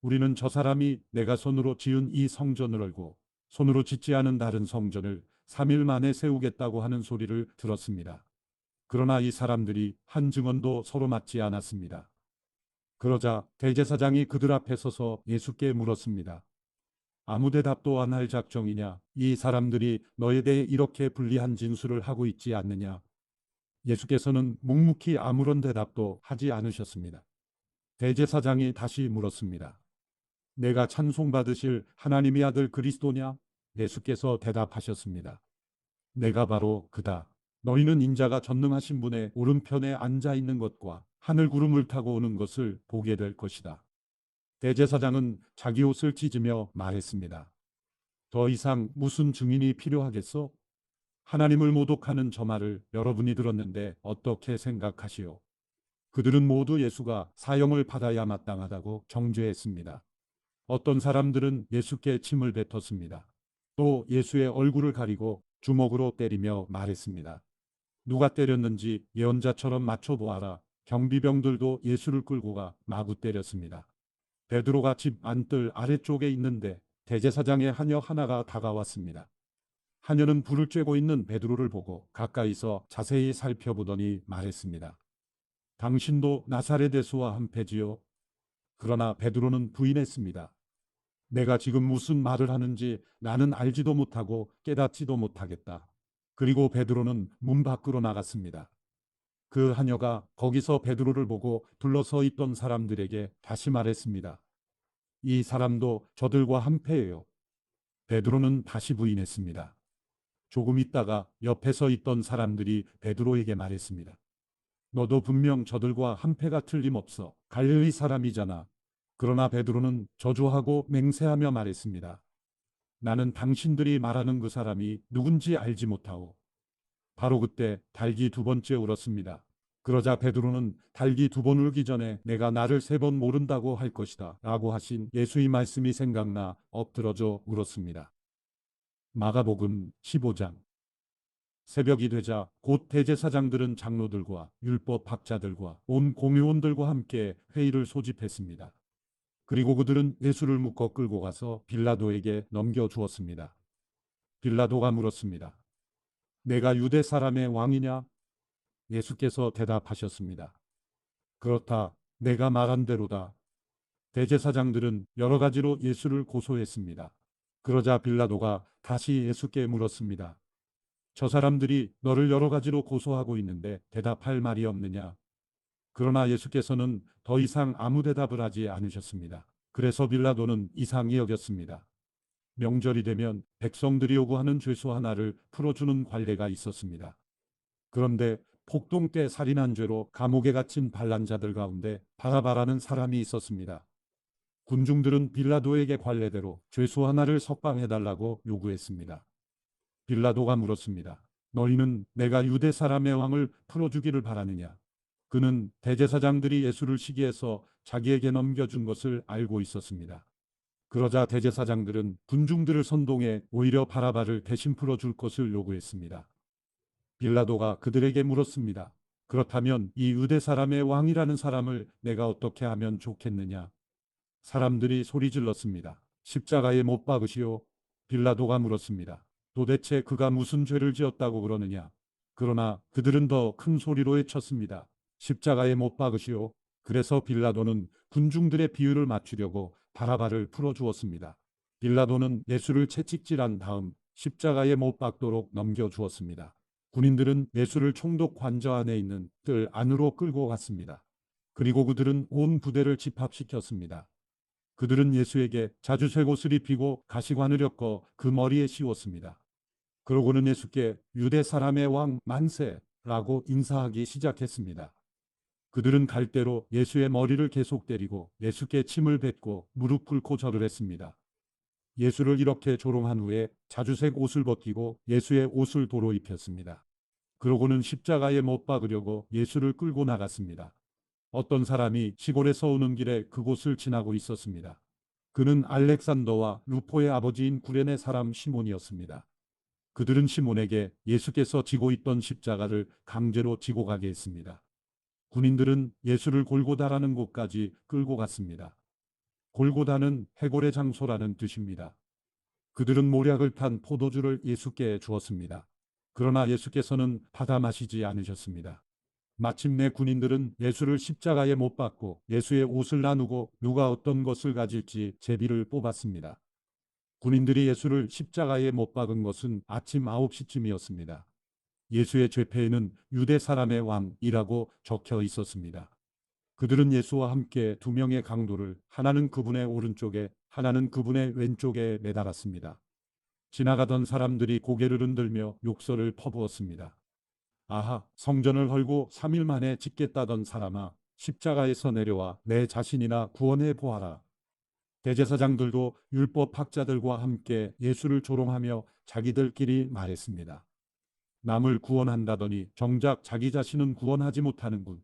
우리는 저 사람이 내가 손으로 지은 이 성전을 알고 손으로 짓지 않은 다른 성전을 3일 만에 세우겠다고 하는 소리를 들었습니다. 그러나 이 사람들이 한 증언도 서로 맞지 않았습니다. 그러자 대제사장이 그들 앞에 서서 예수께 물었습니다. 아무 대답도 안 할 작정이냐? 이 사람들이 너에 대해 이렇게 불리한 진술을 하고 있지 않느냐? 예수께서는 묵묵히 아무런 대답도 하지 않으셨습니다. 대제사장이 다시 물었습니다. 내가 찬송받으실 하나님의 아들 그리스도냐? 예수께서 대답하셨습니다. 내가 바로 그다. 너희는 인자가 전능하신 분의 오른편에 앉아 있는 것과 하늘 구름을 타고 오는 것을 보게 될 것이다. 대제사장은 자기 옷을 찢으며 말했습니다. 더 이상 무슨 증인이 필요하겠소? 하나님을 모독하는 저 말을 여러분이 들었는데 어떻게 생각하시오? 그들은 모두 예수가 사형을 받아야 마땅하다고 정죄했습니다. 어떤 사람들은 예수께 침을 뱉었습니다. 또 예수의 얼굴을 가리고 주먹으로 때리며 말했습니다. 누가 때렸는지 예언자처럼 맞춰보아라. 경비병들도 예수를 끌고 가 마구 때렸습니다. 베드로가 집 안뜰 아래쪽에 있는데 대제사장의 하녀 하나가 다가왔습니다. 하녀는 불을 쬐고 있는 베드로를 보고 가까이서 자세히 살펴보더니 말했습니다. 당신도 나사렛 예수와 한패지요? 그러나 베드로는 부인했습니다. 내가 지금 무슨 말을 하는지 나는 알지도 못하고 깨닫지도 못하겠다. 그리고 베드로는 문 밖으로 나갔습니다. 그 하녀가 거기서 베드로를 보고 둘러서 있던 사람들에게 다시 말했습니다. 이 사람도 저들과 한패예요. 베드로는 다시 부인했습니다. 조금 있다가 옆에 서 있던 사람들이 베드로에게 말했습니다. 너도 분명 저들과 한패가 틀림없어. 갈릴리 사람이잖아. 그러나 베드로는 저주하고 맹세하며 말했습니다. 나는 당신들이 말하는 그 사람이 누군지 알지 못하오. 바로 그때 닭이 두 번째 울었습니다. 그러자 베드로는 닭이 두 번 울기 전에 내가 나를 세 번 모른다고 할 것이다 라고 하신 예수의 말씀이 생각나 엎드러져 울었습니다. 마가복음 15장. 새벽이 되자 곧 대제사장들은 장로들과 율법학자들과 온 공의원들과 함께 회의를 소집했습니다. 그리고 그들은 예수를 묶어 끌고 가서 빌라도에게 넘겨주었습니다. 빌라도가 물었습니다. 내가 유대 사람의 왕이냐? 예수께서 대답하셨습니다. 그렇다. 내가 말한 대로다. 대제사장들은 여러 가지로 예수를 고소했습니다. 그러자 빌라도가 다시 예수께 물었습니다. 저 사람들이 너를 여러 가지로 고소하고 있는데 대답할 말이 없느냐? 그러나 예수께서는 더 이상 아무 대답을 하지 않으셨습니다. 그래서 빌라도는 이상히 여겼습니다. 명절이 되면 백성들이 요구하는 죄수 하나를 풀어주는 관례가 있었습니다. 그런데 폭동 때 살인한 죄로 감옥에 갇힌 반란자들 가운데 바라바라는 사람이 있었습니다. 군중들은 빌라도에게 관례대로 죄수 하나를 석방해달라고 요구했습니다. 빌라도가 물었습니다. 너희는 내가 유대 사람의 왕을 풀어주기를 바라느냐? 그는 대제사장들이 예수를 시기해서 자기에게 넘겨준 것을 알고 있었습니다. 그러자 대제사장들은 군중들을 선동해 오히려 바라바를 대신 풀어줄 것을 요구했습니다. 빌라도가 그들에게 물었습니다. 그렇다면 이 유대 사람의 왕이라는 사람을 내가 어떻게 하면 좋겠느냐? 사람들이 소리 질렀습니다. 십자가에 못 박으시오. 빌라도가 물었습니다. 도대체 그가 무슨 죄를 지었다고 그러느냐? 그러나 그들은 더 큰 소리로 외쳤습니다. 십자가에 못 박으시오. 그래서 빌라도는 군중들의 비율을 맞추려고 바라바를 풀어주었습니다. 빌라도는 예수를 채찍질한 다음 십자가에 못 박도록 넘겨주었습니다. 군인들은 예수를 총독 관저 안에 있는 뜰 안으로 끌고 갔습니다. 그리고 그들은 온 부대를 집합시켰습니다. 그들은 예수에게 자주색 옷을 입히고 가시관을 엮어 그 머리에 씌웠습니다. 그러고는 예수께 유대 사람의 왕 만세라고 인사하기 시작했습니다. 그들은 갈대로 예수의 머리를 계속 때리고 예수께 침을 뱉고 무릎 꿇고 절을 했습니다. 예수를 이렇게 조롱한 후에 자주색 옷을 벗기고 예수의 옷을 도로 입혔습니다. 그러고는 십자가에 못 박으려고 예수를 끌고 나갔습니다. 어떤 사람이 시골에서 오는 길에 그곳을 지나고 있었습니다. 그는 알렉산더와 루포의 아버지인 구레네 사람 시몬이었습니다. 그들은 시몬에게 예수께서 지고 있던 십자가를 강제로 지고 가게 했습니다. 군인들은 예수를 골고다라는 곳까지 끌고 갔습니다. 골고다는 해골의 장소라는 뜻입니다. 그들은 모략을 탄 포도주를 예수께 주었습니다. 그러나 예수께서는 받아 마시지 않으셨습니다. 마침내 군인들은 예수를 십자가에 못 박고 예수의 옷을 나누고 누가 어떤 것을 가질지 제비를 뽑았습니다. 군인들이 예수를 십자가에 못 박은 것은 아침 9시쯤이었습니다. 예수의 죄패에는 유대 사람의 왕이라고 적혀 있었습니다. 그들은 예수와 함께 두 명의 강도를 하나는 그분의 오른쪽에 하나는 그분의 왼쪽에 매달았습니다. 지나가던 사람들이 고개를 흔들며 욕설을 퍼부었습니다. 아하, 성전을 헐고 3일 만에 짓겠다던 사람아, 십자가에서 내려와 내 자신이나 구원해 보아라. 대제사장들도 율법학자들과 함께 예수를 조롱하며 자기들끼리 말했습니다. 남을 구원한다더니 정작 자기 자신은 구원하지 못하는군.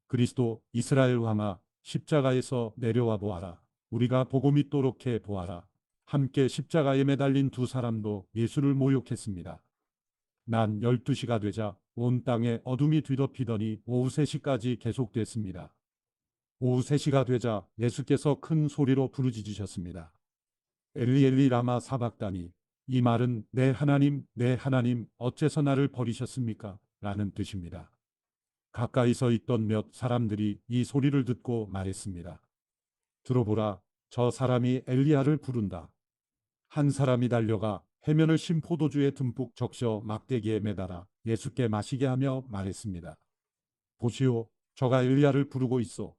그리스도 이스라엘 왕아, 십자가에서 내려와 보아라. 우리가 복음 믿도록 해 보아라. 함께 십자가에 매달린 두 사람도 예수를 모욕했습니다. 난 12시가 되자 온 땅에 어둠이 뒤덮이더니 오후 3시까지 계속됐습니다. 오후 3시가 되자 예수께서 큰 소리로 부르짖으셨습니다. 엘리 엘리 라마 사박다니. 이 말은 내 하나님 어째서 나를 버리셨습니까? 라는 뜻입니다. 가까이서 있던 몇 사람들이 이 소리를 듣고 말했습니다. 들어보라, 저 사람이 엘리야를 부른다. 한 사람이 달려가 해면을 신 포도주에 듬뿍 적셔 막대기에 매달아 예수께 마시게 하며 말했습니다. 보시오, 저가 엘리야를 부르고 있어.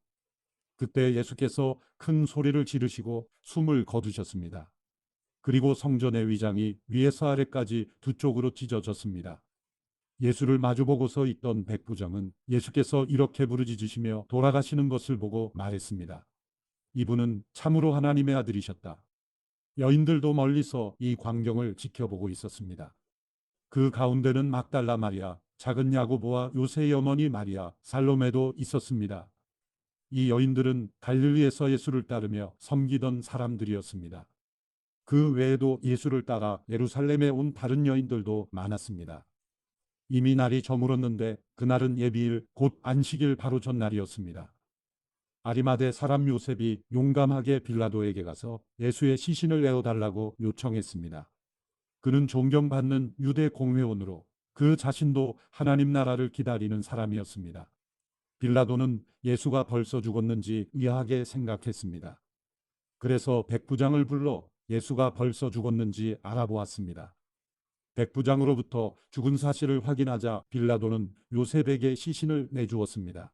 그때 예수께서 큰 소리를 지르시고 숨을 거두셨습니다. 그리고 성전의 위장이 위에서 아래까지 두 쪽으로 찢어졌습니다. 예수를 마주보고 서 있던 백부장은 예수께서 이렇게 부르짖으시며 돌아가시는 것을 보고 말했습니다. 이분은 참으로 하나님의 아들이셨다. 여인들도 멀리서 이 광경을 지켜보고 있었습니다. 그 가운데는 막달라 마리아, 작은 야고보와 요새의 어머니 마리아, 살로메도 있었습니다. 이 여인들은 갈릴리에서 예수를 따르며 섬기던 사람들이었습니다. 그 외에도 예수를 따라 예루살렘에 온 다른 여인들도 많았습니다. 이미 날이 저물었는데 그날은 예비일 곧 안식일 바로 전날이었습니다. 아리마대 사람 요셉이 용감하게 빌라도에게 가서 예수의 시신을 내어달라고 요청했습니다. 그는 존경받는 유대 공회원으로 그 자신도 하나님 나라를 기다리는 사람이었습니다. 빌라도는 예수가 벌써 죽었는지 의아하게 생각했습니다. 그래서 백부장을 불러 예수가 벌써 죽었는지 알아보았습니다. 백부장으로부터 죽은 사실을 확인하자 빌라도는 요셉에게 시신을 내주었습니다.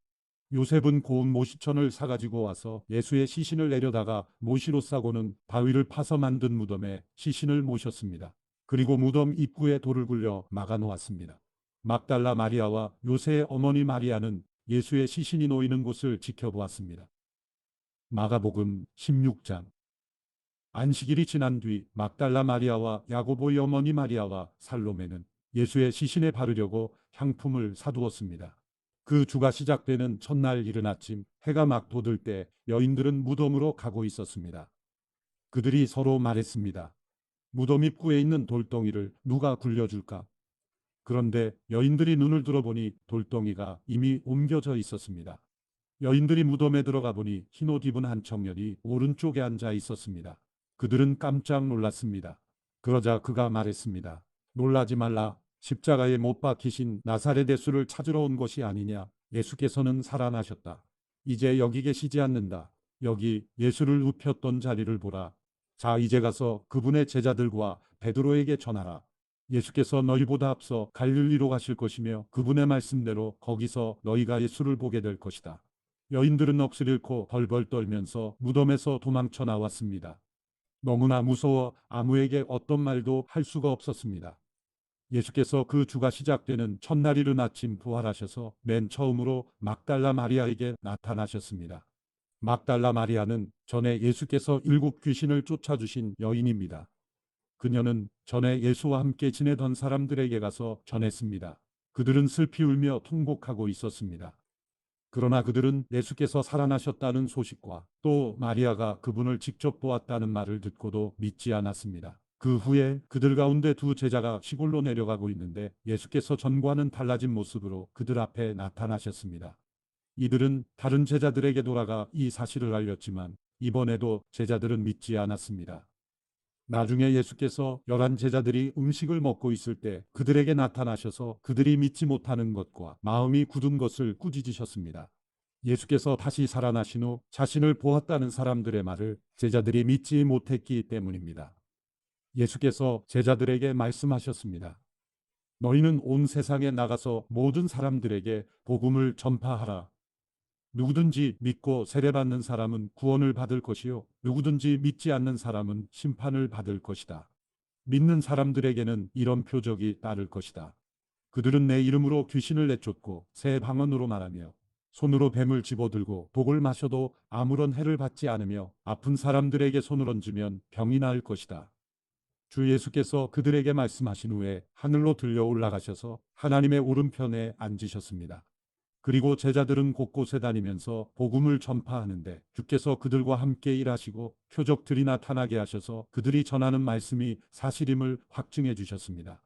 요셉은 고운 모시천을 사가지고 와서 예수의 시신을 내려다가 모시로 싸고는 바위를 파서 만든 무덤에 시신을 모셨습니다. 그리고 무덤 입구에 돌을 굴려 막아 놓았습니다. 막달라 마리아와 요새의 어머니 마리아는 예수의 시신이 놓이는 곳을 지켜보았습니다. 마가복음 16장. 안식일이 지난 뒤 막달라 마리아와 야고보의 어머니 마리아와 살로메는 예수의 시신에 바르려고 향품을 사두었습니다. 그 주가 시작되는 첫날 이른 아침 해가 막 돋을 때 여인들은 무덤으로 가고 있었습니다. 그들이 서로 말했습니다. 무덤 입구에 있는 돌덩이를 누가 굴려줄까? 그런데 여인들이 눈을 들어보니 돌덩이가 이미 옮겨져 있었습니다. 여인들이 무덤에 들어가 보니 흰옷 입은 한 청년이 오른쪽에 앉아 있었습니다. 그들은 깜짝 놀랐습니다. 그러자 그가 말했습니다. 놀라지 말라. 십자가에 못 박히신 나사렛 예수를 찾으러 온 것이 아니냐. 예수께서는 살아나셨다. 이제 여기 계시지 않는다. 여기 예수를 눕혔던 자리를 보라. 자, 이제 가서 그분의 제자들과 베드로에게 전하라. 예수께서 너희보다 앞서 갈릴리로 가실 것이며 그분의 말씀대로 거기서 너희가 예수를 보게 될 것이다. 여인들은 넋을 잃고 벌벌 떨면서 무덤에서 도망쳐 나왔습니다. 너무나 무서워 아무에게 어떤 말도 할 수가 없었습니다. 예수께서 그 주가 시작되는 첫날 이른 아침 부활하셔서 맨 처음으로 막달라 마리아에게 나타나셨습니다. 막달라 마리아는 전에 예수께서 7 귀신을 쫓아주신 여인입니다. 그녀는 전에 예수와 함께 지내던 사람들에게 가서 전했습니다. 그들은 슬피 울며 통곡하고 있었습니다. 그러나 그들은 예수께서 살아나셨다는 소식과 또 마리아가 그분을 직접 보았다는 말을 듣고도 믿지 않았습니다. 그 후에 그들 가운데 2 제자가 시골로 내려가고 있는데 예수께서 전과는 달라진 모습으로 그들 앞에 나타나셨습니다. 이들은 다른 제자들에게 돌아가 이 사실을 알렸지만 이번에도 제자들은 믿지 않았습니다. 나중에 예수께서 11 제자들이 음식을 먹고 있을 때 그들에게 나타나셔서 그들이 믿지 못하는 것과 마음이 굳은 것을 꾸짖으셨습니다. 예수께서 다시 살아나신 후 자신을 보았다는 사람들의 말을 제자들이 믿지 못했기 때문입니다. 예수께서 제자들에게 말씀하셨습니다. 너희는 온 세상에 나가서 모든 사람들에게 복음을 전파하라. 누구든지 믿고 세례받는 사람은 구원을 받을 것이요 누구든지 믿지 않는 사람은 심판을 받을 것이다. 믿는 사람들에게는 이런 표적이 따를 것이다. 그들은 내 이름으로 귀신을 내쫓고 새 방언으로 말하며 손으로 뱀을 집어들고 독을 마셔도 아무런 해를 받지 않으며 아픈 사람들에게 손을 얹으면 병이 나을 것이다. 주 예수께서 그들에게 말씀하신 후에 하늘로 들려 올라가셔서 하나님의 오른편에 앉으셨습니다. 그리고 제자들은 곳곳에 다니면서 복음을 전파하는데 주께서 그들과 함께 일하시고 표적들이 나타나게 하셔서 그들이 전하는 말씀이 사실임을 확증해 주셨습니다.